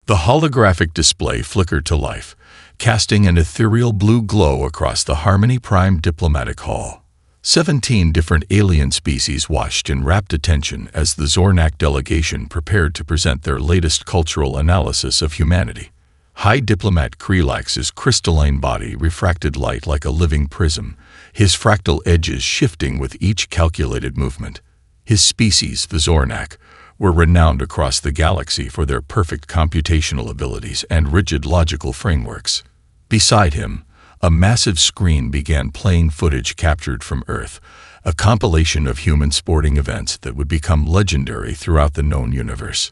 The holographic display flickered to life, casting an ethereal blue glow across the Harmony Prime diplomatic hall. 17 different alien species watched in rapt attention as the Zornak delegation prepared to present their latest cultural analysis of humanity. High Diplomat Krelax's crystalline body refracted light like a living prism, his fractal edges shifting with each calculated movement. His species, the Zornak, were renowned across the galaxy for their perfect computational abilities and rigid logical frameworks. Beside him, a massive screen began playing footage captured from Earth, a compilation of human sporting events that would become legendary throughout the known universe.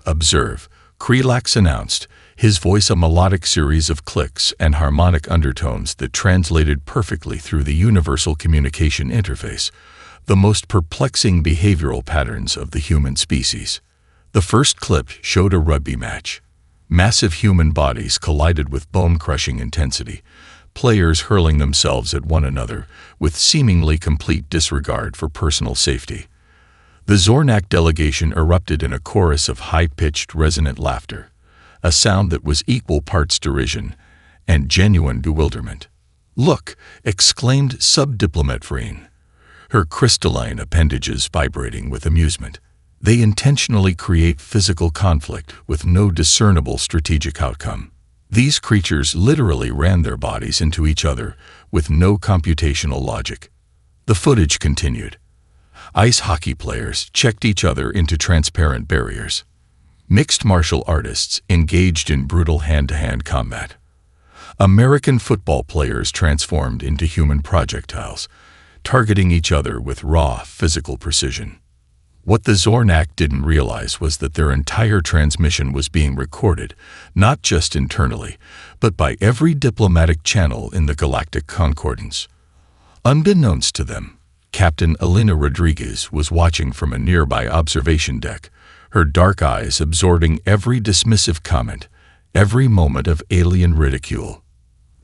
"Observe," Krelax announced, his voice a melodic series of clicks and harmonic undertones that translated perfectly through the universal communication interface, the most perplexing behavioral patterns of the human species. The first clip showed a rugby match. Massive human bodies collided with bone-crushing intensity, players hurling themselves at one another with seemingly complete disregard for personal safety. The Zornak delegation erupted in a chorus of high-pitched, resonant laughter, a sound that was equal parts derision and genuine bewilderment. "Look!" exclaimed Subdiplomat Vreen, her crystalline appendages vibrating with amusement. "They intentionally create physical conflict with no discernible strategic outcome. These creatures literally ran their bodies into each other with no computational logic." The footage continued. Ice hockey players checked each other into transparent barriers. Mixed martial artists engaged in brutal hand-to-hand combat. American football players transformed into human projectiles, targeting each other with raw physical precision. What the Zornak didn't realize was that their entire transmission was being recorded, not just internally, but by every diplomatic channel in the Galactic Concordance. Unbeknownst to them, Captain Elena Rodriguez was watching from a nearby observation deck, her dark eyes absorbing every dismissive comment, every moment of alien ridicule.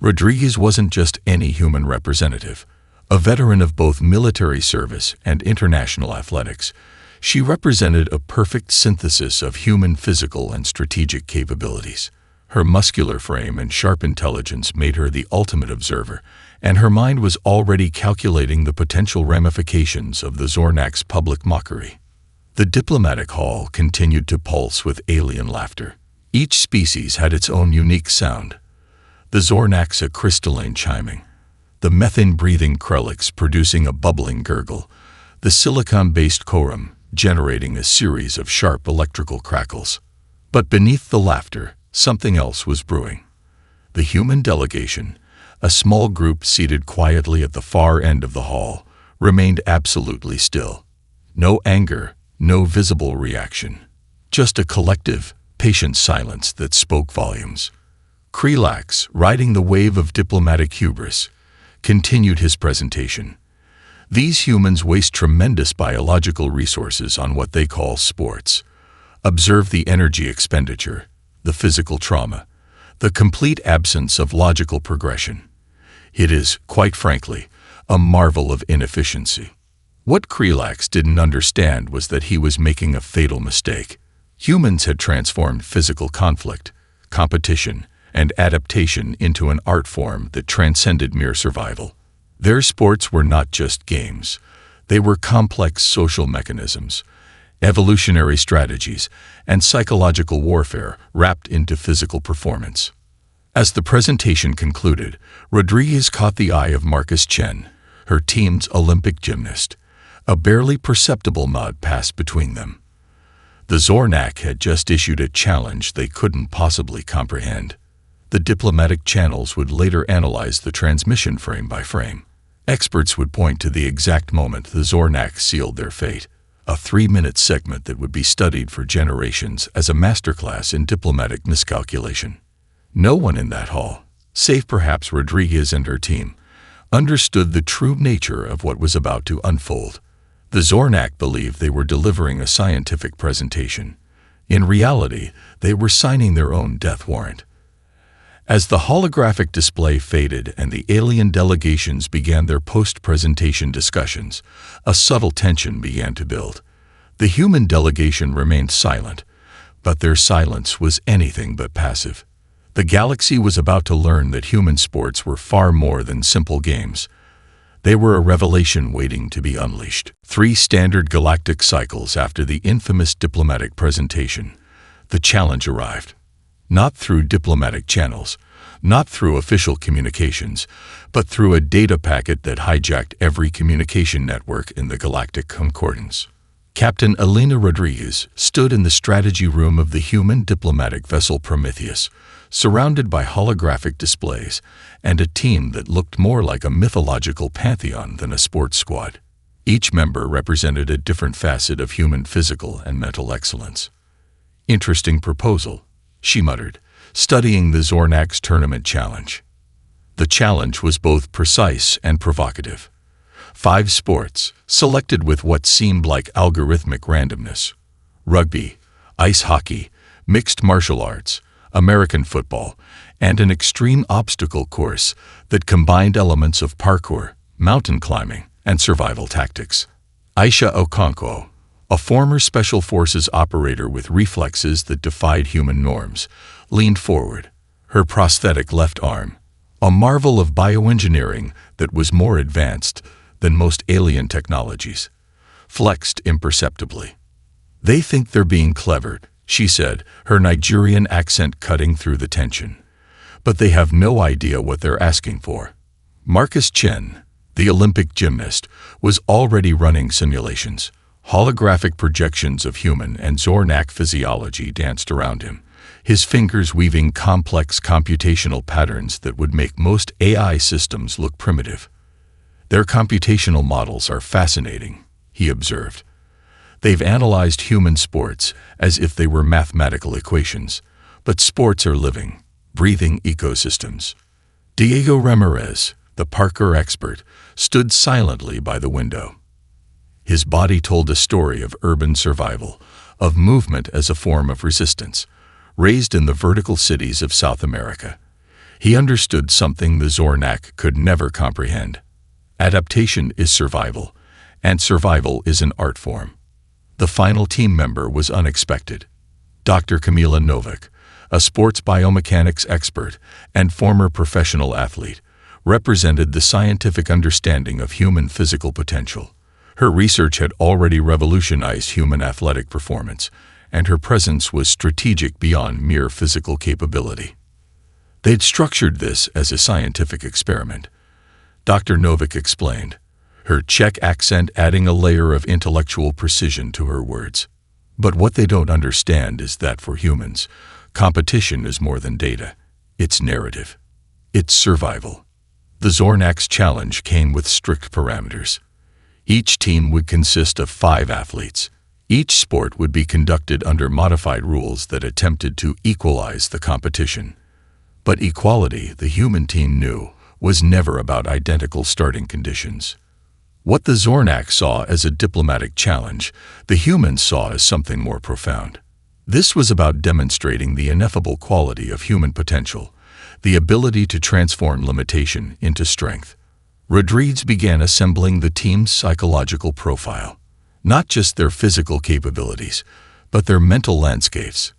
Rodriguez wasn't just any human representative. A veteran of both military service and international athletics, she represented a perfect synthesis of human physical and strategic capabilities. Her muscular frame and sharp intelligence made her the ultimate observer, and her mind was already calculating the potential ramifications of the Zornak's public mockery. The diplomatic hall continued to pulse with alien laughter. Each species had its own unique sound. The Zornak's a crystalline chiming, the methane-breathing Krelix producing a bubbling gurgle, the silicon-based Korum generating a series of sharp electrical crackles. But beneath the laughter, something else was brewing. The human delegation, a small group seated quietly at the far end of the hall, remained absolutely still. No anger, no visible reaction. Just a collective, patient silence that spoke volumes. Krelax, riding the wave of diplomatic hubris, continued his presentation. "These humans waste tremendous biological resources on what they call sports. Observe the energy expenditure, the physical trauma, the complete absence of logical progression. It is, quite frankly, a marvel of inefficiency." What Krelax didn't understand was that he was making a fatal mistake. Humans had transformed physical conflict, competition, and adaptation into an art form that transcended mere survival. Their sports were not just games. They were complex social mechanisms, evolutionary strategies, and psychological warfare wrapped into physical performance. As the presentation concluded, Rodriguez caught the eye of Marcus Chen, her team's Olympic gymnast. A barely perceptible nod passed between them. The Zornak had just issued a challenge they couldn't possibly comprehend. The diplomatic channels would later analyze the transmission frame by frame. Experts would point to the exact moment the Zornak sealed their fate, a 3-minute segment that would be studied for generations as a masterclass in diplomatic miscalculation. No one in that hall, save perhaps Rodriguez and her team, understood the true nature of what was about to unfold. The Zornak believed they were delivering a scientific presentation. In reality, they were signing their own death warrant. As the holographic display faded and the alien delegations began their post-presentation discussions, a subtle tension began to build. The human delegation remained silent, But their silence was anything but passive. The galaxy was about to learn that human sports were far more than simple games. They were a revelation waiting to be unleashed. 3 standard galactic cycles after the infamous diplomatic presentation, the challenge arrived. Not through diplomatic channels, not through official communications, but through a data packet that hijacked every communication network in the Galactic Concordance. Captain Elena Rodriguez stood in the strategy room of the human diplomatic vessel Prometheus, surrounded by holographic displays and a team that looked more like a mythological pantheon than a sports squad. Each member represented a different facet of human physical and mental excellence. "Interesting proposal," she muttered, studying the Zornax tournament challenge. The challenge was both precise and provocative. 5 sports, selected with what seemed like algorithmic randomness: rugby, ice hockey, mixed martial arts, American football, and an extreme obstacle course that combined elements of parkour, mountain climbing, and survival tactics. Aisha Okonkwo, a former Special Forces operator with reflexes that defied human norms, leaned forward, her prosthetic left arm, a marvel of bioengineering that was more advanced than most alien technologies, flexed imperceptibly. "They think they're being clever," she said, her Nigerian accent cutting through the tension. "But they have no idea what they're asking for." Marcus Chen, the Olympic gymnast, was already running simulations. Holographic projections of human and Zornak physiology danced around him, his fingers weaving complex computational patterns that would make most AI systems look primitive. "Their computational models are fascinating," he observed. "They've analyzed human sports as if they were mathematical equations, but sports are living, breathing ecosystems." Diego Ramirez, the parkour expert, stood silently by the window. His body told a story of urban survival, of movement as a form of resistance, raised in the vertical cities of South America. He understood something the Zornak could never comprehend. Adaptation is survival, and survival is an art form. The final team member was unexpected. Dr. Kamila Novak, a sports biomechanics expert and former professional athlete, represented the scientific understanding of human physical potential. Her research had already revolutionized human athletic performance, and her presence was strategic beyond mere physical capability. They'd structured this as a scientific experiment, Dr. Novak explained, her Czech accent adding a layer of intellectual precision to her words. "But what they don't understand is that for humans, competition is more than data. It's narrative. It's survival." The Zornax challenge came with strict parameters. Each team would consist of 5 athletes. Each sport would be conducted under modified rules that attempted to equalize the competition. But equality, the human team knew, was never about identical starting conditions. What the Zornak saw as a diplomatic challenge, the humans saw as something more profound. This was about demonstrating the ineffable quality of human potential, the ability to transform limitation into strength. Rodriguez began assembling the team's psychological profile, not just their physical capabilities, but their mental landscapes.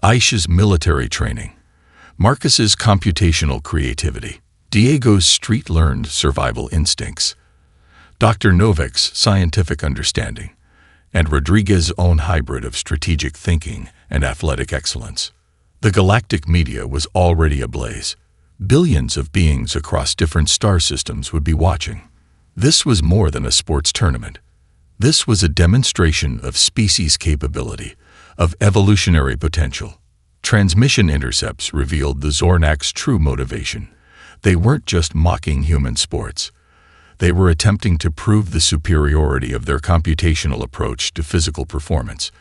Aisha's military training, Marcus's computational creativity, Diego's street-learned survival instincts, Dr. Novak's scientific understanding, and Rodriguez's own hybrid of strategic thinking and athletic excellence. The galactic media was already ablaze. Billions of beings across different star systems would be watching. This was more than a sports tournament. This was a demonstration of species capability, of evolutionary potential. Transmission intercepts revealed the Zornak's true motivation. They weren't just mocking human sports. They were attempting to prove the superiority of their computational approach to physical performance.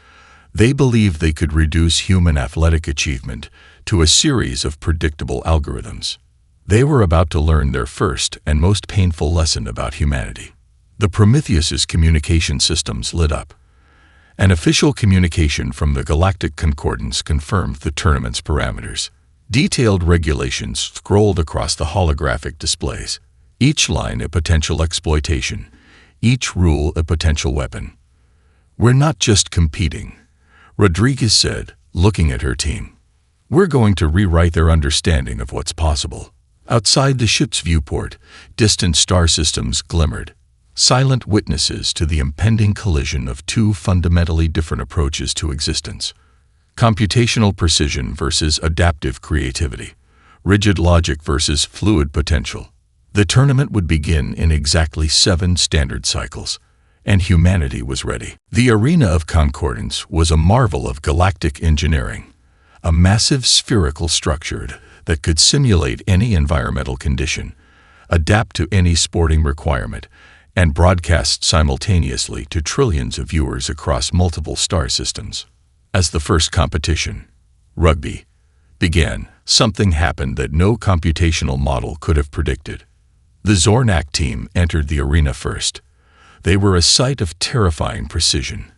They believed they could reduce human athletic achievement to a series of predictable algorithms. They were about to learn their first and most painful lesson about humanity. The Prometheus's communication systems lit up. An official communication from the Galactic Concordance confirmed the tournament's parameters. Detailed regulations scrolled across the holographic displays, each line a potential exploitation, each rule a potential weapon. "We're not just competing," Rodriguez said, looking at her team. "We're going to rewrite their understanding of what's possible." Outside the ship's viewport, distant star systems glimmered, silent witnesses to the impending collision of two fundamentally different approaches to existence. Computational precision versus adaptive creativity. Rigid logic versus fluid potential. The tournament would begin in exactly 7 standard cycles, and humanity was ready. The arena of concordance was a marvel of galactic engineering, a massive spherical structure that could simulate any environmental condition, adapt to any sporting requirement, and broadcast simultaneously to trillions of viewers across multiple star systems. As the first competition, rugby, began, something happened that no computational model could have predicted. The Zornak team entered the arena first. They were a sight of terrifying precision.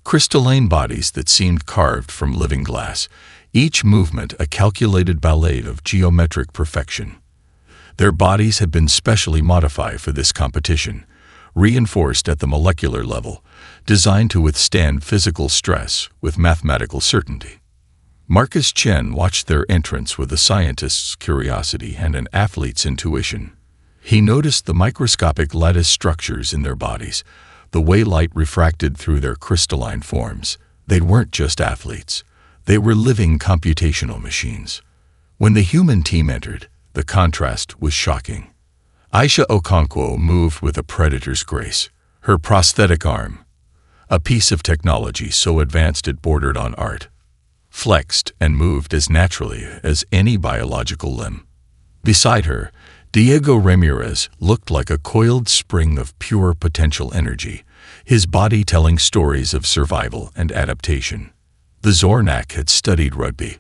Crystalline bodies that seemed carved from living glass, each movement a calculated ballet of geometric perfection. Their bodies had been specially modified for this competition, reinforced at the molecular level, designed to withstand physical stress with mathematical certainty. Marcus Chen watched their entrance with a scientist's curiosity and an athlete's intuition. He noticed the microscopic lattice structures in their bodies, the way light refracted through their crystalline forms. They weren't just athletes. They were living computational machines. When the human team entered, the contrast was shocking. Aisha Okonkwo moved with a predator's grace. Her prosthetic arm, a piece of technology so advanced it bordered on art, flexed and moved as naturally as any biological limb. Beside her, Diego Ramirez looked like a coiled spring of pure potential energy, his body telling stories of survival and adaptation. The Zornak had studied rugby.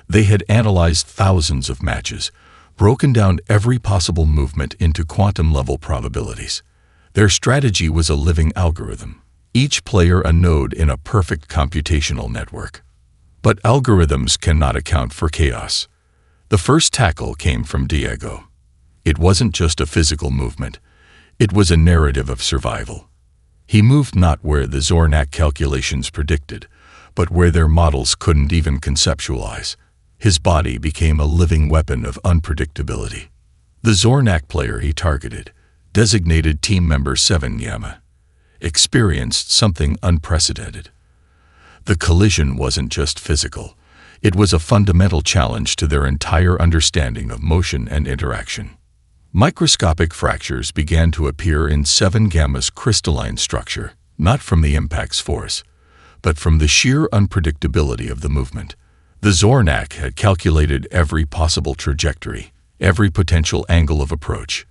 They had analyzed thousands of matches, broken down every possible movement into quantum-level probabilities. Their strategy was a living algorithm, each player a node in a perfect computational network. But algorithms cannot account for chaos. The first tackle came from Diego. It wasn't just a physical movement. It was a narrative of survival. He moved not where the Zornak calculations predicted, but where their models couldn't even conceptualize. His body became a living weapon of unpredictability. The Zornak player he targeted, designated Team Member 7 Yama, experienced something unprecedented. The collision wasn't just physical. It was a fundamental challenge to their entire understanding of motion and interaction. Microscopic fractures began to appear in 7 Gamma's crystalline structure, not from the impact's force, but from the sheer unpredictability of the movement. The Zornak had calculated every possible trajectory, every potential angle of approach.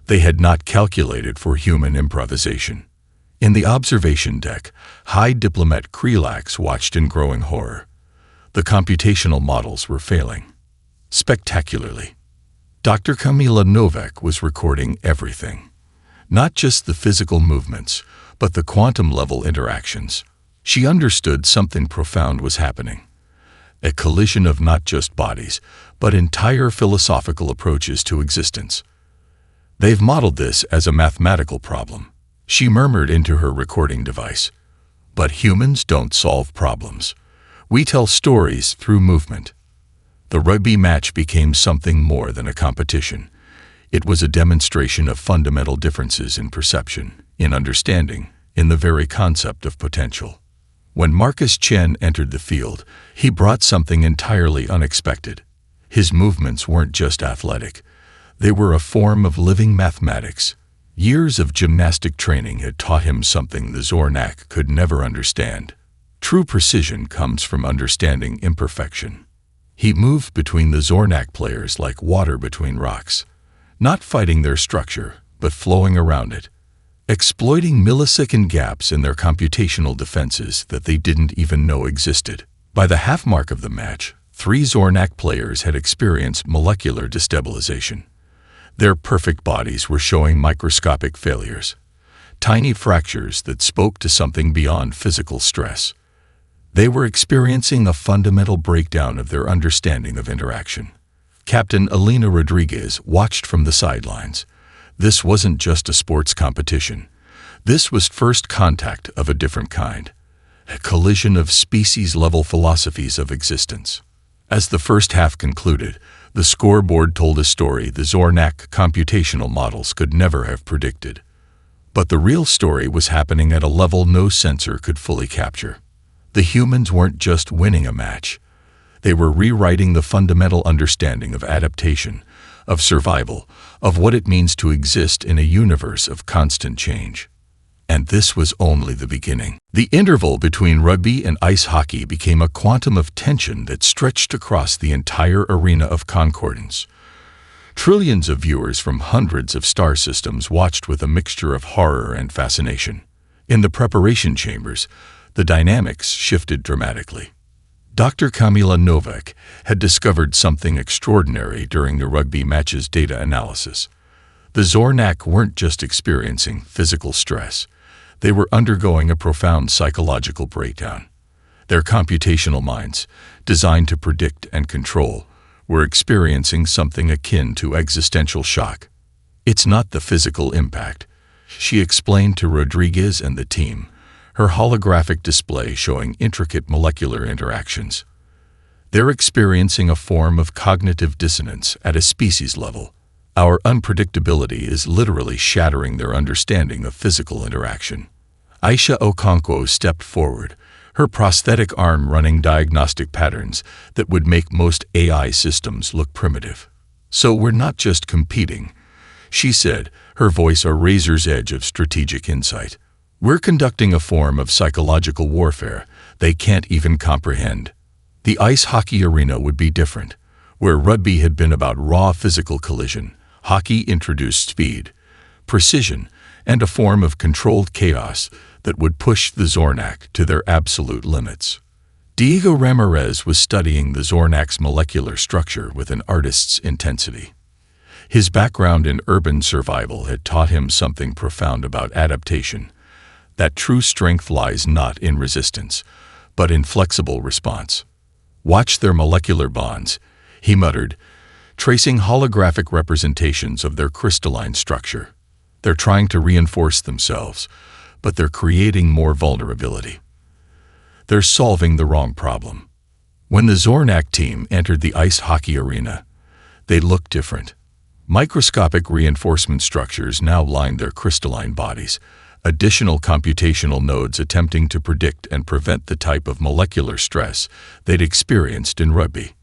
They had not calculated for human improvisation. In the observation deck, High Diplomat Krelax watched in growing horror. The computational models were failing. Spectacularly. Dr. Kamila Novak was recording everything. Not just the physical movements, but the quantum-level interactions. She understood something profound was happening. A collision of not just bodies, but entire philosophical approaches to existence. "They've modeled this as a mathematical problem," she murmured into her recording device. "But humans don't solve problems. We tell stories through movement." The rugby match became something more than a competition. It was a demonstration of fundamental differences in perception, in understanding, in the very concept of potential. When Marcus Chen entered the field, he brought something entirely unexpected. His movements weren't just athletic. They were a form of living mathematics. Years of gymnastic training had taught him something the Zornak could never understand. True precision comes from understanding imperfection. He moved between the Zornak players like water between rocks, not fighting their structure, but flowing around it, exploiting millisecond gaps in their computational defenses that they didn't even know existed. By the half mark of the match, 3 Zornak players had experienced molecular destabilization. Their perfect bodies were showing microscopic failures, tiny fractures that spoke to something beyond physical stress. They were experiencing a fundamental breakdown of their understanding of interaction. Captain Alina Rodriguez watched from the sidelines. This wasn't just a sports competition. This was first contact of a different kind. a collision of species-level philosophies of existence. As the first half concluded, the scoreboard told a story the Zornak computational models could never have predicted. But the real story was happening at a level no sensor could fully capture. The humans weren't just winning a match. They were rewriting the fundamental understanding of adaptation, of survival, of what it means to exist in a universe of constant change. And this was only the beginning. The interval between rugby and ice hockey became a quantum of tension that stretched across the entire arena of concordance. Trillions of viewers from hundreds of star systems watched with a mixture of horror and fascination. In the preparation chambers, the dynamics shifted dramatically. Dr. Kamila Novak had discovered something extraordinary during the rugby match's data analysis. The Zornak weren't just experiencing physical stress. They were undergoing a profound psychological breakdown. Their computational minds, designed to predict and control, were experiencing something akin to existential shock. It's not the physical impact, she explained to Rodriguez and the team, her holographic display showing intricate molecular interactions. They're experiencing a form of cognitive dissonance at a species level. Our unpredictability is literally shattering their understanding of physical interaction. Aisha Okonkwo stepped forward, her prosthetic arm running diagnostic patterns that would make most AI systems look primitive. So we're not just competing, she said, her voice a razor's edge of strategic insight. We're conducting a form of psychological warfare they can't even comprehend. The ice hockey arena would be different. Where rugby had been about raw physical collision, hockey introduced speed, precision, and a form of controlled chaos that would push the Zornak to their absolute limits. Diego Ramirez was studying the Zornak's molecular structure with an artist's intensity. His background in urban survival had taught him something profound about adaptation, that true strength lies not in resistance, but in flexible response. Watch their molecular bonds, he muttered, tracing holographic representations of their crystalline structure. They're trying to reinforce themselves, but they're creating more vulnerability. They're solving the wrong problem. When the Zornak team entered the ice hockey arena, they looked different. Microscopic reinforcement structures now lined their crystalline bodies, additional computational nodes attempting to predict and prevent the type of molecular stress they'd experienced in rugby.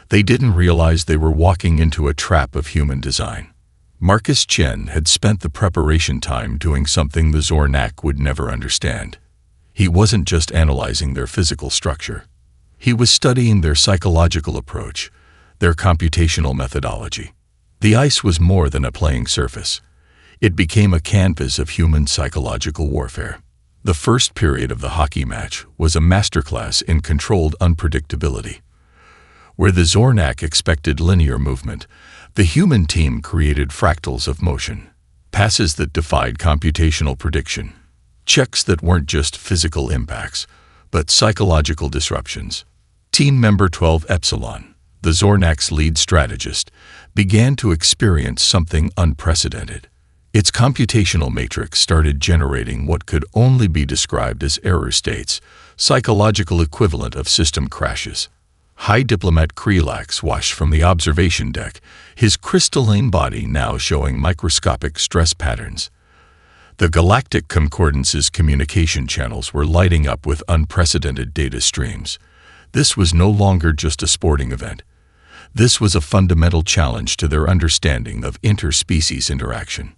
They didn't realize they were walking into a trap of human design. Marcus Chen had spent the preparation time doing something the Zornak would never understand. He wasn't just analyzing their physical structure. He was studying their psychological approach, their computational methodology. The ice was more than a playing surface. It became a canvas of human psychological warfare. The first period of the hockey match was a masterclass in controlled unpredictability. Where the Zornak expected linear movement, the human team created fractals of motion, passes that defied computational prediction, checks that weren't just physical impacts, but psychological disruptions. Team member 12 Epsilon, the Zornak's lead strategist, began to experience something unprecedented. Its computational matrix started generating what could only be described as error states, psychological equivalent of system crashes. High Diplomat Krelax watched from the observation deck, his crystalline body now showing microscopic stress patterns. The Galactic Concordance's communication channels were lighting up with unprecedented data streams. This was no longer just a sporting event. This was a fundamental challenge to their understanding of interspecies interaction.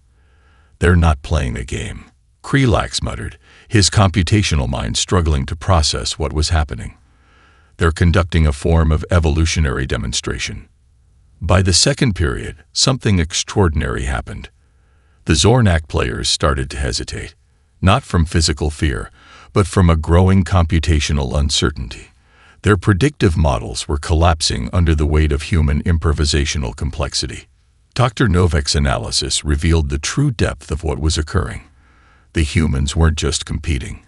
They're not playing a game, Krelax muttered, his computational mind struggling to process what was happening. They're conducting a form of evolutionary demonstration. By the second period, something extraordinary happened. The Zornak players started to hesitate, not from physical fear, but from a growing computational uncertainty. Their predictive models were collapsing under the weight of human improvisational complexity. Dr. Novak's analysis revealed the true depth of what was occurring. The humans weren't just competing.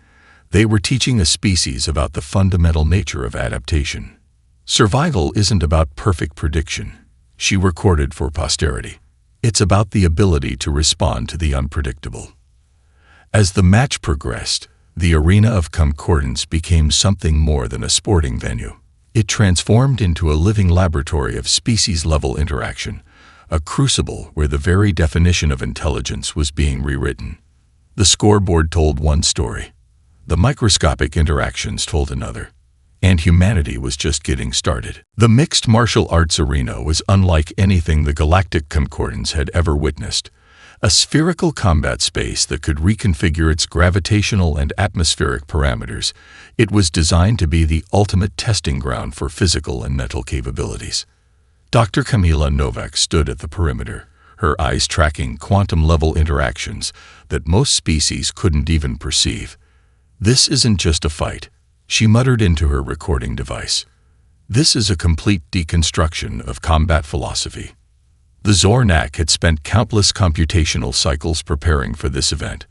They were teaching a species about the fundamental nature of adaptation. Survival isn't about perfect prediction, she recorded for posterity. It's about the ability to respond to the unpredictable. As the match progressed, The Arena of Concordance became something more than a sporting venue. It transformed into a living laboratory of species-level interaction, a crucible where the very definition of intelligence was being rewritten. The scoreboard told one story, the microscopic interactions told another, and humanity was just getting started. The mixed martial arts arena was unlike anything the Galactic Concordance had ever witnessed. A spherical combat space that could reconfigure its gravitational and atmospheric parameters, it was designed to be the ultimate testing ground for physical and mental capabilities. Dr. Kamila Novak stood at the perimeter, her eyes tracking quantum-level interactions that most species couldn't even perceive. "This isn't just a fight," she muttered into her recording device. "This is a complete deconstruction of combat philosophy." The Zornak had spent countless computational cycles preparing for this event.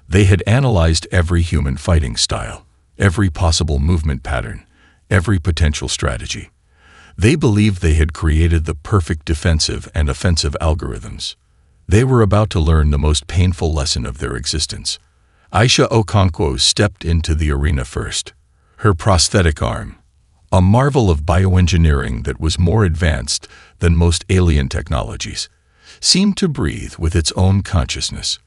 They had analyzed every human fighting style, every possible movement pattern, every potential strategy. They believed they had created the perfect defensive and offensive algorithms. They were about to learn the most painful lesson of their existence. Aisha Okonkwo stepped into the arena first. Her prosthetic arm, a marvel of bioengineering that was more advanced than most alien technologies, seemed to breathe with its own consciousness.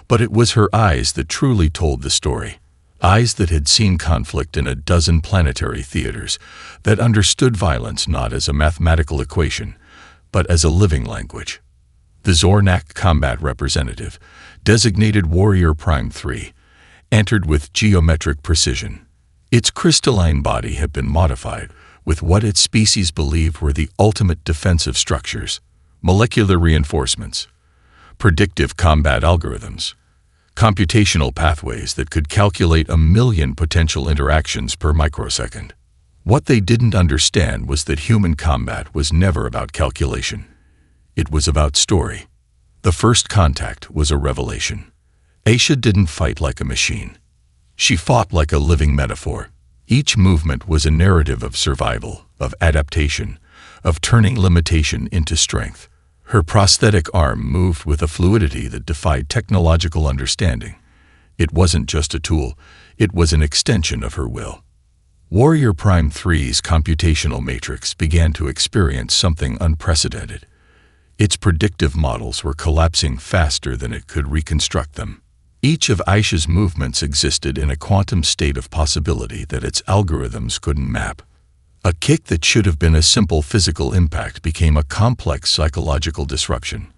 But it was her eyes that truly told the story. Eyes that had seen conflict in a dozen planetary theaters, that understood violence not as a mathematical equation, but as a living language. The Zornak combat representative, designated Warrior Prime 3, entered with geometric precision. Its crystalline body had been modified with what its species believed were the ultimate defensive structures: molecular reinforcements, predictive combat algorithms, computational pathways that could calculate 1,000,000 potential interactions per microsecond. What they didn't understand was that human combat was never about calculation. It was about story. The first contact was a revelation. Aisha didn't fight like a machine. She fought like a living metaphor. Each movement was a narrative of survival, of adaptation, of turning limitation into strength. Her prosthetic arm moved with a fluidity that defied technological understanding. It wasn't just a tool, it was an extension of her will. Warrior Prime 3's computational matrix began to experience something unprecedented. Its predictive models were collapsing faster than it could reconstruct them. Each of Aisha's movements existed in a quantum state of possibility that its algorithms couldn't map. A kick that should have been a simple physical impact became a complex psychological disruption.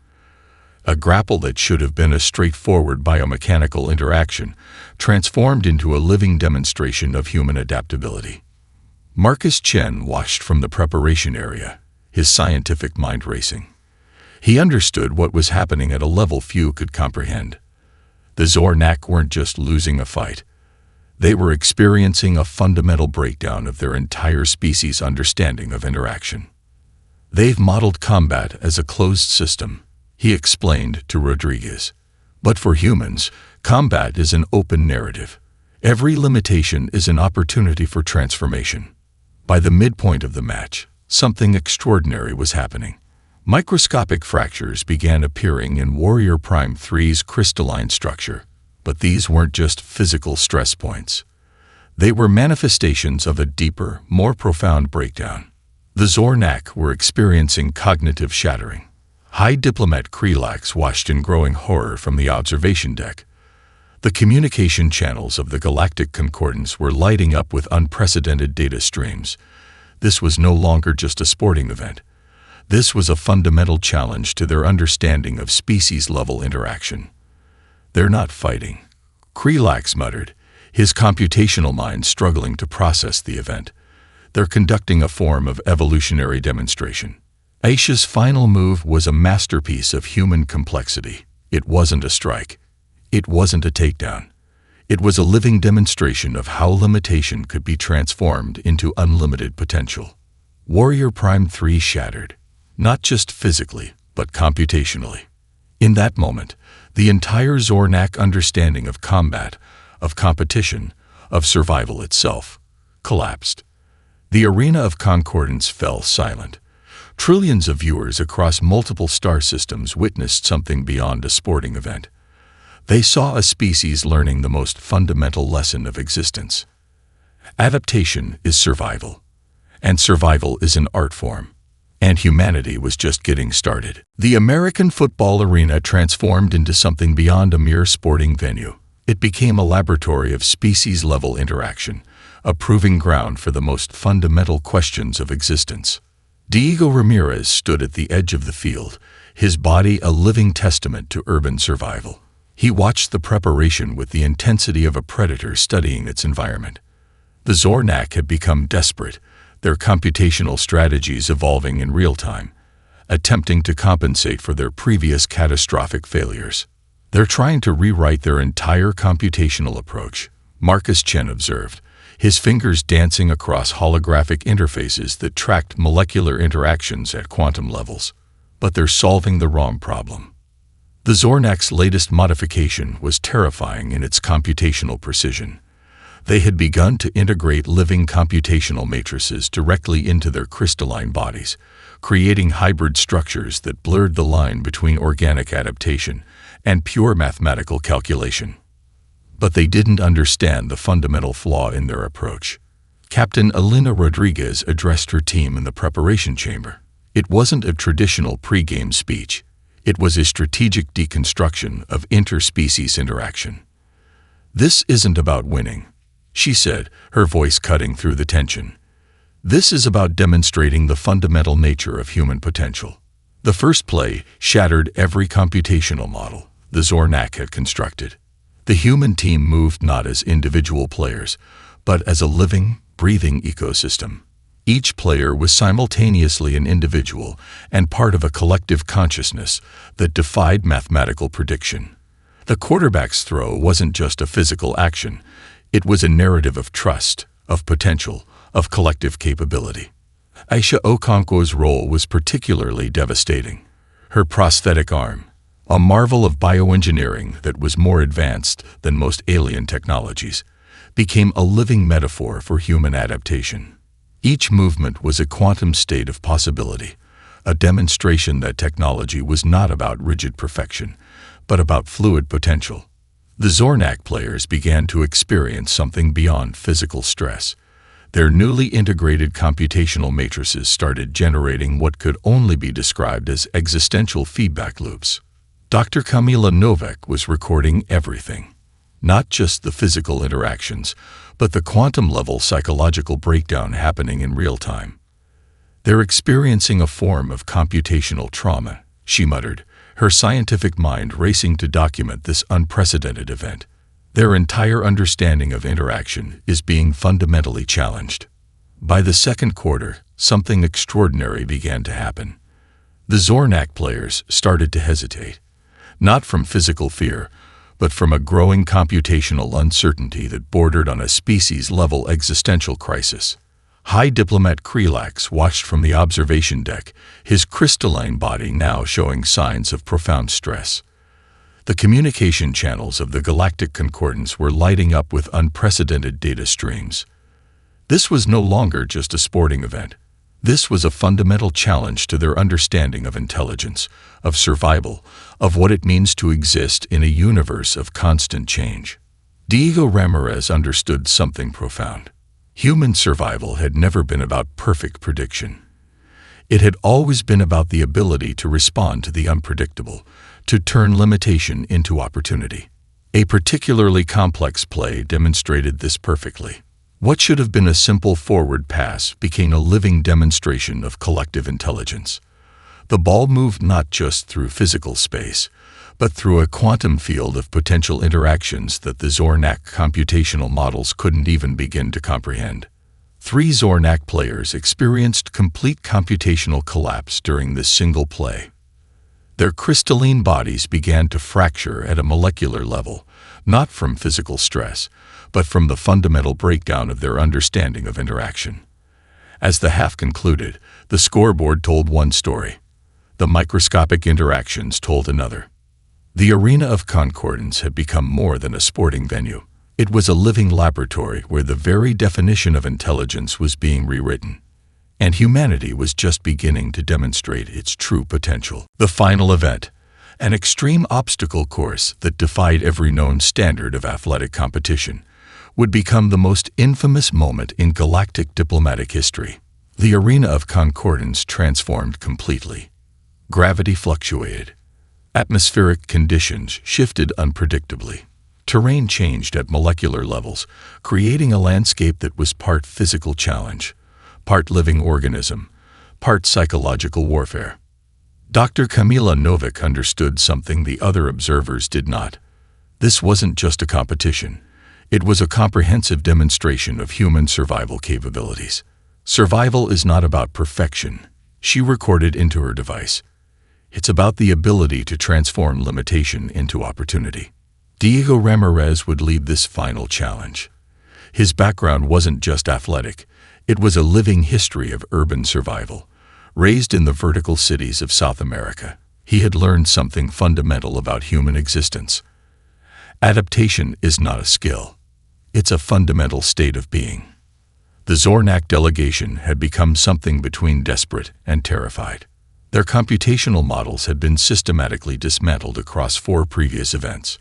A grapple that should have been a straightforward biomechanical interaction transformed into a living demonstration of human adaptability. Marcus Chen watched from the preparation area, his scientific mind racing. He understood what was happening at a level few could comprehend. The Zornak weren't just losing a fight. They were experiencing a fundamental breakdown of their entire species' understanding of interaction. "They've modeled combat as a closed system," he explained to Rodriguez. "But for humans, combat is an open narrative. Every limitation is an opportunity for transformation." By the midpoint of the match, something extraordinary was happening. Microscopic fractures began appearing in Warrior Prime 3's crystalline structure, but these weren't just physical stress points. They were manifestations of a deeper, more profound breakdown. The Zornak were experiencing cognitive shattering. High Diplomat Krelax watched in growing horror from the observation deck. The communication channels of the Galactic Concordance were lighting up with unprecedented data streams. This was no longer just a sporting event. This was a fundamental challenge to their understanding of species-level interaction. "They're not fighting," Krelax muttered, his computational mind struggling to process the event. "They're conducting a form of evolutionary demonstration." Aisha's final move was a masterpiece of human complexity. It wasn't a strike. It wasn't a takedown. It was a living demonstration of how limitation could be transformed into unlimited potential. Warrior Prime 3 shattered. Not just physically, but computationally. In that moment, the entire Zornak understanding of combat, of competition, of survival itself, collapsed. The arena of concordance fell silent. Trillions of viewers across multiple star systems witnessed something beyond a sporting event. They saw a species learning the most fundamental lesson of existence. Adaptation is survival, and survival is an art form. And humanity was just getting started. The American football arena transformed into something beyond a mere sporting venue. It became a laboratory of species-level interaction, a proving ground for the most fundamental questions of existence. Diego Ramirez stood at the edge of the field, his body a living testament to urban survival. He watched the preparation with the intensity of a predator studying its environment. The Zornak had become desperate, their computational strategies evolving in real time, attempting to compensate for their previous catastrophic failures. They're trying to rewrite their entire computational approach, Marcus Chen observed, his fingers dancing across holographic interfaces that tracked molecular interactions at quantum levels. But they're solving the wrong problem. The Zornak's latest modification was terrifying in its computational precision. They had begun to integrate living computational matrices directly into their crystalline bodies, creating hybrid structures that blurred the line between organic adaptation and pure mathematical calculation. But they didn't understand the fundamental flaw in their approach. Captain Elena Rodriguez addressed her team in the preparation chamber. It wasn't a traditional pre-game speech. It was a strategic deconstruction of interspecies interaction. "This isn't about winning," she said, her voice cutting through the tension. "This is about demonstrating the fundamental nature of human potential." The first play shattered every computational model the Zornak had constructed. The human team moved not as individual players, but as a living, breathing ecosystem. Each player was simultaneously an individual and part of a collective consciousness that defied mathematical prediction. The quarterback's throw wasn't just a physical action. It was a narrative of trust, of potential, of collective capability. Aisha Okonkwo's role was particularly devastating. Her prosthetic arm, a marvel of bioengineering that was more advanced than most alien technologies, became a living metaphor for human adaptation. Each movement was a quantum state of possibility, a demonstration that technology was not about rigid perfection, but about fluid potential. The Zornak players began to experience something beyond physical stress. Their newly integrated computational matrices started generating what could only be described as existential feedback loops. Dr. Kamila Novak was recording everything, not just the physical interactions, but the quantum-level psychological breakdown happening in real time. "They're experiencing a form of computational trauma," she muttered, her scientific mind racing to document this unprecedented event. Their entire understanding of interaction is being fundamentally challenged. By the second quarter, something extraordinary began to happen. The Zornak players started to hesitate, not from physical fear, but from a growing computational uncertainty that bordered on a species-level existential crisis. High Diplomat Krelax watched from the observation deck, his crystalline body now showing signs of profound stress. The communication channels of the Galactic Concordance were lighting up with unprecedented data streams. This was no longer just a sporting event. This was a fundamental challenge to their understanding of intelligence, of survival, of what it means to exist in a universe of constant change. Diego Ramirez understood something profound. Human survival had never been about perfect prediction. It had always been about the ability to respond to the unpredictable, to turn limitation into opportunity. A particularly complex play demonstrated this perfectly. What should have been a simple forward pass became a living demonstration of collective intelligence. The ball moved not just through physical space, but through a quantum field of potential interactions that the Zornak computational models couldn't even begin to comprehend. 3 Zornak players experienced complete computational collapse during this single play. Their crystalline bodies began to fracture at a molecular level, not from physical stress, but from the fundamental breakdown of their understanding of interaction. As the half concluded, the scoreboard told one story. The microscopic interactions told another. The arena of concordance had become more than a sporting venue. It was a living laboratory where the very definition of intelligence was being rewritten, and humanity was just beginning to demonstrate its true potential. The final event, An extreme obstacle course that defied every known standard of athletic competition would become the most infamous moment in galactic diplomatic history. The arena of concordance transformed completely. Gravity fluctuated. Atmospheric conditions shifted unpredictably. Terrain changed at molecular levels, creating a landscape that was part physical challenge, part living organism, part psychological warfare. Dr. Kamila Novick understood something the other observers did not. This wasn't just a competition. It was a comprehensive demonstration of human survival capabilities. Survival is not about perfection, she recorded into her device. It's about the ability to transform limitation into opportunity. Diego Ramirez would lead this final challenge. His background wasn't just athletic, it was a living history of urban survival. Raised in the vertical cities of South America, he had learned something fundamental about human existence. Adaptation is not a skill. It's a fundamental state of being. The Zornak delegation had become something between desperate and terrified. Their computational models had been systematically dismantled across 4 previous events.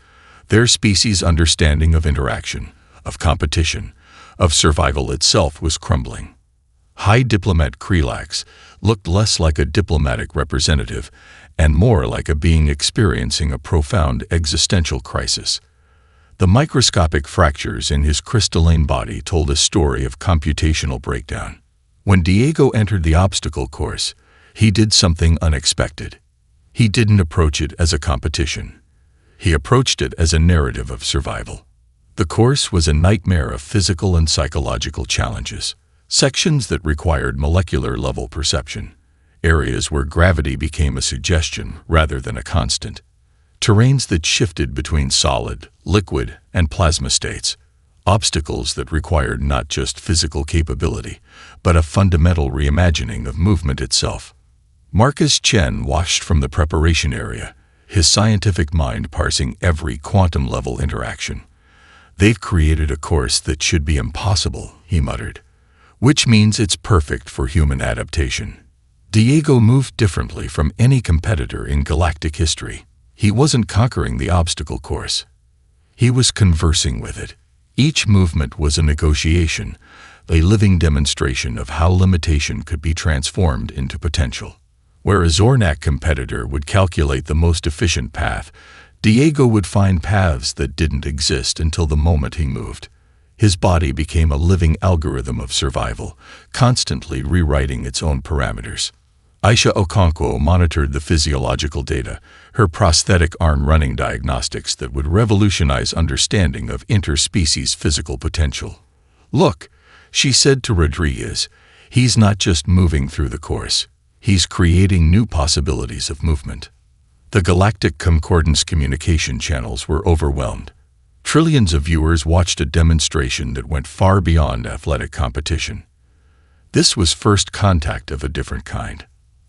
Their species' understanding of interaction, of competition, of survival itself was crumbling. High Diplomat Krelax looked less like a diplomatic representative and more like a being experiencing a profound existential crisis. The microscopic fractures in his crystalline body told a story of computational breakdown. When Diego entered the obstacle course, he did something unexpected. He didn't approach it as a competition. He approached it as a narrative of survival. The course was a nightmare of physical and psychological challenges. Sections that required molecular-level perception, areas where gravity became a suggestion rather than a constant, terrains that shifted between solid, liquid, and plasma states, obstacles that required not just physical capability, but a fundamental reimagining of movement itself. Marcus Chen watched from the preparation area, his scientific mind parsing every quantum-level interaction. "They've created a course that should be impossible," he muttered. "Which means it's perfect for human adaptation." Diego moved differently from any competitor in galactic history. He wasn't conquering the obstacle course. He was conversing with it. Each movement was a negotiation, a living demonstration of how limitation could be transformed into potential. Where a Zornak competitor would calculate the most efficient path, Diego would find paths that didn't exist until the moment he moved. His body became a living algorithm of survival, constantly rewriting its own parameters. Aisha Okonkwo monitored the physiological data, her prosthetic arm running diagnostics that would revolutionize understanding of interspecies physical potential. "Look," she said to Rodriguez, "he's not just moving through the course. He's creating new possibilities of movement." The Galactic Concordance communication channels were overwhelmed. Trillions of viewers watched a demonstration that went far beyond athletic competition. This was first contact of a different kind.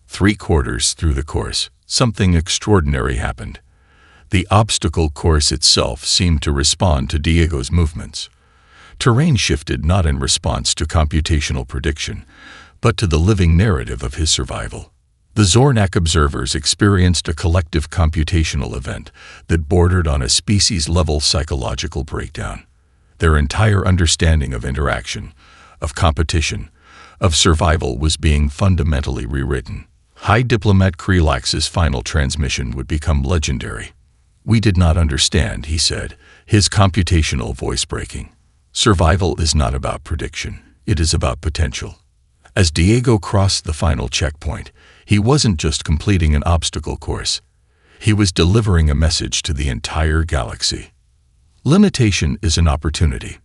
3/4 through the course, something extraordinary happened. The obstacle course itself seemed to respond to Diego's movements. Terrain shifted not in response to computational prediction, but to the living narrative of his survival. The Zornak observers experienced a collective computational event that bordered on a species-level psychological breakdown. Their entire understanding of interaction, of competition, of survival was being fundamentally rewritten. High Diplomat Krelax's final transmission would become legendary. "We did not understand," he said, his computational voice breaking. "Survival is not about prediction, it is about potential." As Diego crossed the final checkpoint, he wasn't just completing an obstacle course. He was delivering a message to the entire galaxy. Limitation is an opportunity.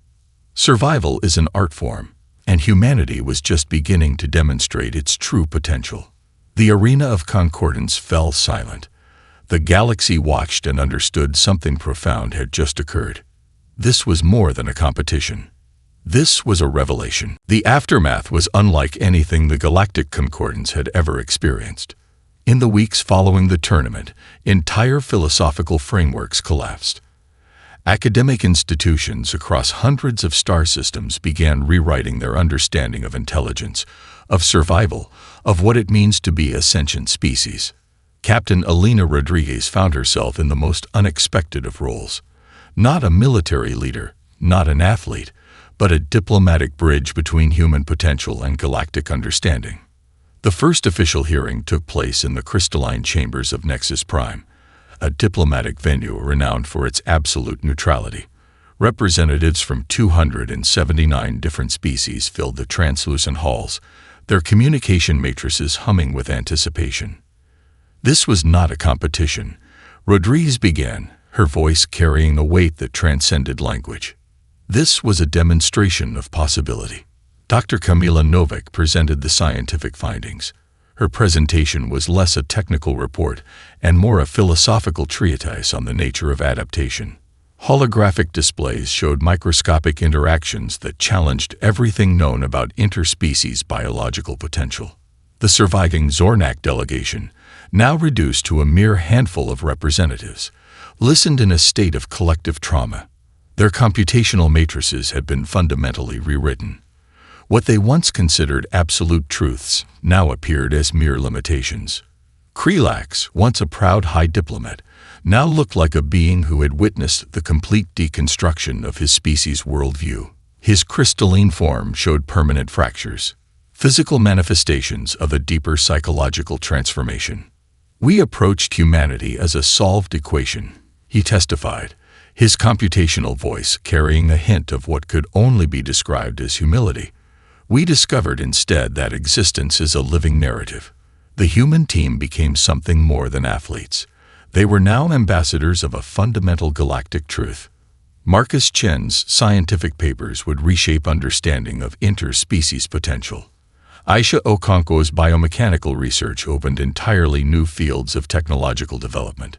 Survival is an art form, and humanity was just beginning to demonstrate its true potential. The arena of concordance fell silent. The galaxy watched and understood something profound had just occurred. This was more than a competition. This was a revelation. The aftermath was unlike anything the Galactic Concordance had ever experienced. In the weeks following the tournament, entire philosophical frameworks collapsed. Academic institutions across hundreds of star systems began rewriting their understanding of intelligence, of survival, of what it means to be a sentient species. Captain Elena Rodriguez found herself in the most unexpected of roles. Not a military leader, not an athlete, but a diplomatic bridge between human potential and galactic understanding. The first official hearing took place in the crystalline chambers of Nexus Prime, a diplomatic venue renowned for its absolute neutrality. Representatives from 279 different species filled the translucent halls, their communication matrices humming with anticipation. This was not a competition. Rodriguez began, her voice carrying a weight that transcended language. This was a demonstration of possibility. Dr. Kamila Novak presented the scientific findings. Her presentation was less a technical report and more a philosophical treatise on the nature of adaptation. Holographic displays showed microscopic interactions that challenged everything known about interspecies biological potential. The surviving Zornak delegation, now reduced to a mere handful of representatives, listened in a state of collective trauma. Their computational matrices had been fundamentally rewritten. What they once considered absolute truths now appeared as mere limitations. Krelax, once a proud high diplomat, now looked like a being who had witnessed the complete deconstruction of his species' worldview. His crystalline form showed permanent fractures, physical manifestations of a deeper psychological transformation. "We approached humanity as a solved equation," he testified, his computational voice carrying a hint of what could only be described as humility. "We discovered instead that existence is a living narrative." The human team became something more than athletes. They were now ambassadors of a fundamental galactic truth. Marcus Chen's scientific papers would reshape understanding of interspecies potential. Aisha Okonkwo's biomechanical research opened entirely new fields of technological development.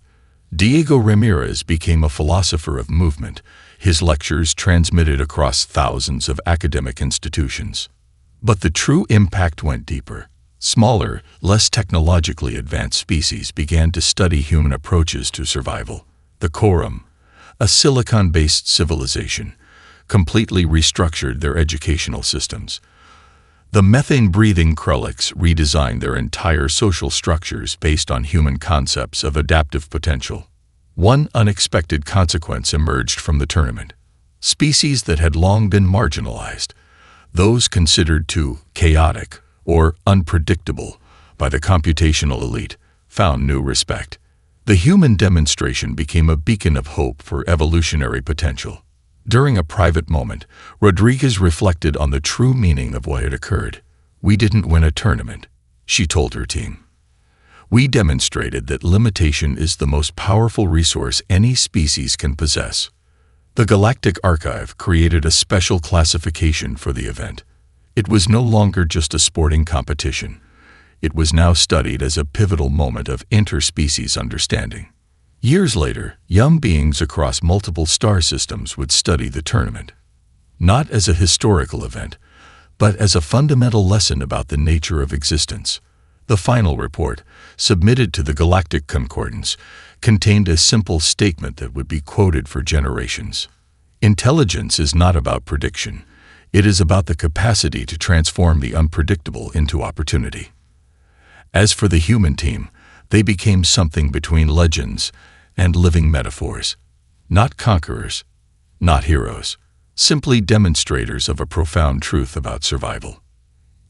Diego Ramirez became a philosopher of movement, his lectures transmitted across thousands of academic institutions. But the true impact went deeper. Smaller, less technologically advanced species began to study human approaches to survival. The Quorum, a silicon-based civilization, completely restructured their educational systems. The methane-breathing Krelix redesigned their entire social structures based on human concepts of adaptive potential. One unexpected consequence emerged from the tournament. Species that had long been marginalized, those considered too chaotic or unpredictable by the computational elite, found new respect. The human demonstration became a beacon of hope for evolutionary potential. During a private moment, Rodriguez reflected on the true meaning of what had occurred. "We didn't win a tournament," she told her team. "We demonstrated that limitation is the most powerful resource any species can possess." The Galactic Archive created a special classification for the event. It was no longer just a sporting competition. It was now studied as a pivotal moment of interspecies understanding. Years later, young beings across multiple star systems would study the tournament, not as a historical event, but as a fundamental lesson about the nature of existence. The final report, submitted to the Galactic Concordance, contained a simple statement that would be quoted for generations. "Intelligence is not about prediction. It is about the capacity to transform the unpredictable into opportunity." As for the human team, they became something between legends and living metaphors. Not conquerors, not heroes, simply demonstrators of a profound truth about survival.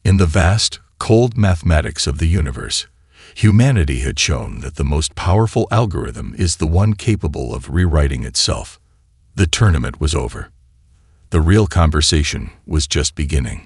In the vast, cold mathematics of the universe, humanity had shown that the most powerful algorithm is the one capable of rewriting itself. The tournament was over. The real conversation was just beginning.